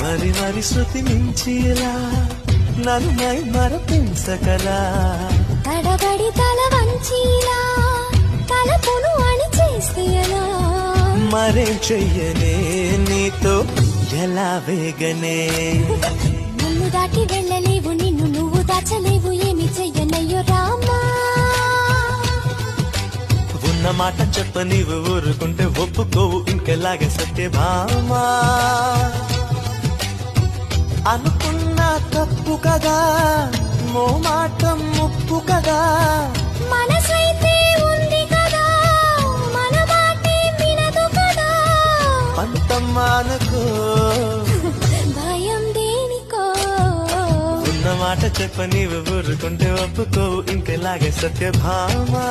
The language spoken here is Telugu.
మరి మరి శృతి మించిలా నన్ను మై మరపించకలా తడబడి తల వంచిలా తలపును అని చేస్తేలా మరేం చెయ్యనే నీతో ఎలా వేగనే నన్ను దాటి వెళ్ళలేవు నిన్ను నువ్వు దాచలేవు ఏమి చెయ్యనయ్యో రామా ఉన్న మాట చెప్ప నీవు ఊరుకుంటే ఒప్పుకోవు ఇంకెలాగే సత్యభామా అనుకున్నా తప్పు కదా మోమాటం ముప్పు కదా మనసైతే ఉంది కదా మన మాటే వినదు కదా పంతం మానుకో భయం దేనికో ఉన్న మాట చెప్ప నీవు ఊరుకుంటే ఒప్పుకోవు ఇంకెలాగే సత్యభామా